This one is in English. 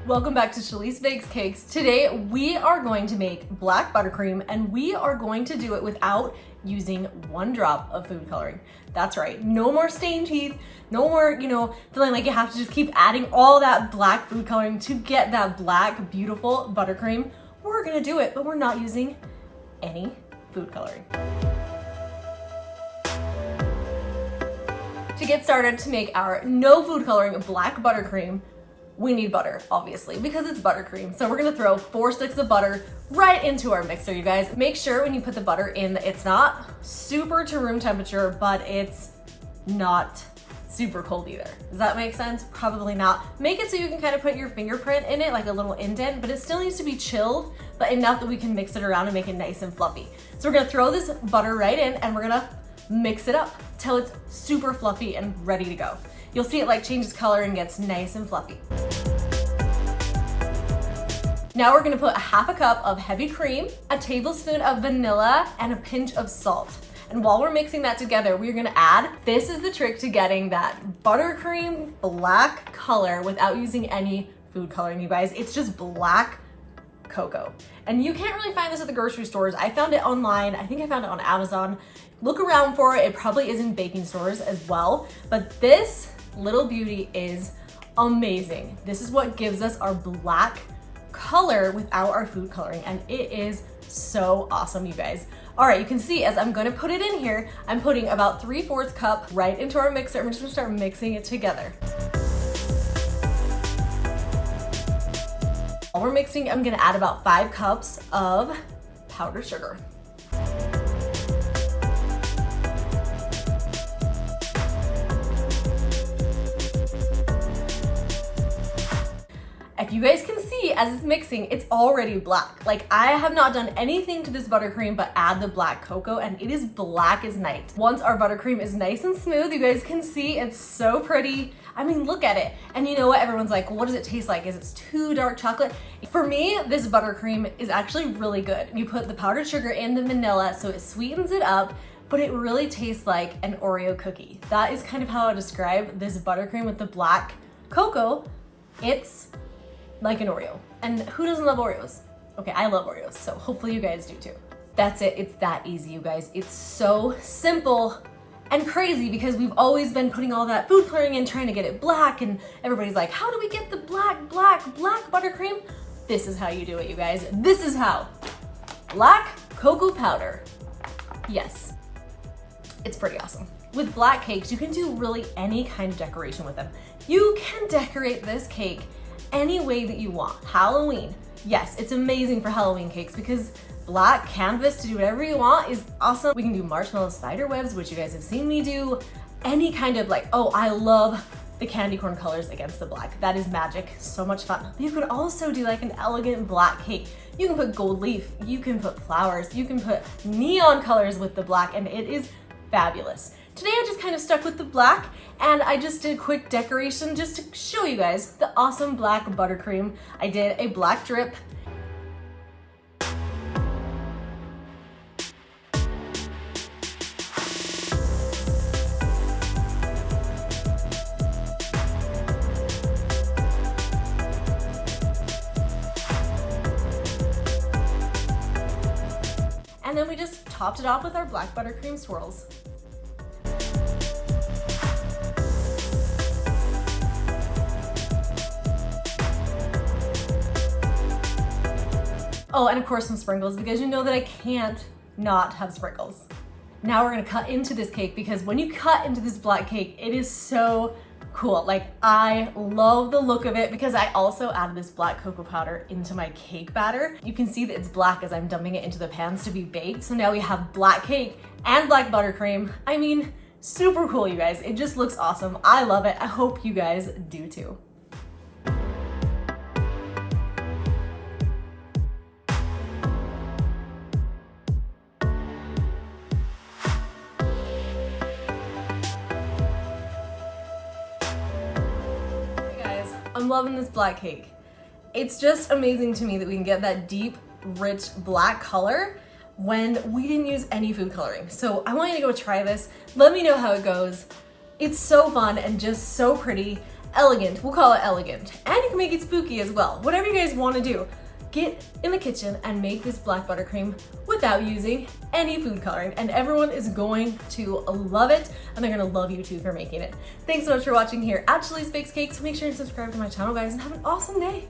Welcome back to Shalise Bakes Cakes. Today we are going to make black buttercream, and we are going to do it without using 1 drop of food coloring. That's right, no more stained teeth, no more, feeling like you have to just keep adding all that black food coloring to get that black, beautiful buttercream. We're gonna do it, but we're not using any food coloring. To get started, to make our no food coloring black buttercream, we need butter, obviously, because it's buttercream. So we're gonna throw 4 sticks of butter right into our mixer, you guys. Make sure when you put the butter in, it's not super to room temperature, but it's not super cold either. Does that make sense? Probably not. Make it so you can kind of put your fingerprint in it, like a little indent, but it still needs to be chilled, but enough that we can mix it around and make it nice and fluffy. So we're gonna throw this butter right in, and we're gonna mix it up till it's super fluffy and ready to go. You'll see it like changes color and gets nice and fluffy. Now we're gonna put a 1/2 cup of heavy cream, a tablespoon of vanilla, and a pinch of salt. And while we're mixing that together, we're gonna add, this is the trick to getting that buttercream black color without using any food coloring, you guys. It's just black cocoa. And you can't really find this at the grocery stores. I found it online. I think I found it on Amazon. Look around for it. It probably is in baking stores as well. But this little beauty is amazing. This is what gives us our black color without our food coloring, and it is so awesome, you guys. All right, you can see as I'm gonna put it in here, I'm putting about 3/4 cup right into our mixer. I'm just gonna start mixing it together. While we're mixing, I'm gonna add about 5 cups of powdered sugar. If you guys can see, as it's mixing, it's already black. Like, I have not done anything to this buttercream but add the black cocoa, and it is black as night. Once our buttercream is nice and smooth, you guys can see it's so pretty. I mean, look at it. And you know what? Everyone's like, what does it taste like? Is it too dark chocolate? For me, this buttercream is actually really good. You put the powdered sugar in the vanilla, so it sweetens it up, but it really tastes like an Oreo cookie. That is kind of how I describe this buttercream with the black cocoa. It's like an Oreo. And who doesn't love Oreos? Okay, I love Oreos, so hopefully you guys do too. That's it, it's that easy, you guys. It's so simple and crazy because we've always been putting all that food coloring in, trying to get it black, and everybody's like, how do we get the black buttercream? This is how you do it, you guys. This is how. Black cocoa powder. Yes, it's pretty awesome. With black cakes, you can do really any kind of decoration with them. You can decorate this cake any way that you want. Halloween, yes, it's amazing for Halloween cakes because black canvas to do whatever you want is awesome. We can do marshmallow spider webs, which you guys have seen me do. Any kind of like, oh, I love the candy corn colors against the black. That is magic, so much fun. But you could also do like an elegant black cake. You can put gold leaf, you can put flowers, you can put neon colors with the black, and it is fabulous. Today I just kind of stuck with the black, and I just did a quick decoration just to show you guys the awesome black buttercream. I did a black drip. And then we just topped it off with our black buttercream swirls. Oh, and of course some sprinkles, because you know that I can't not have sprinkles. Now we're gonna cut into this cake, because when you cut into this black cake, it is so cool. Like, I love the look of it because I also added this black cocoa powder into my cake batter. You can see that it's black as I'm dumping it into the pans to be baked. So now we have black cake and black buttercream. I mean, super cool, you guys. It just looks awesome. I love it. I hope you guys do too. I'm loving this black cake. It's just amazing to me that we can get that deep, rich black color when we didn't use any food coloring. So I want you to go try this. Let me know how it goes. It's so fun and just so pretty. elegant. We'll call it elegant. And you can make it spooky as well. Whatever you guys want to do. Get in the kitchen and make this black buttercream without using any food coloring, and everyone is going to love it, and they're gonna love you too for making it. Thanks so much for watching here at Chili's Bakes Cakes. Make sure to subscribe to my channel, guys, and have an awesome day.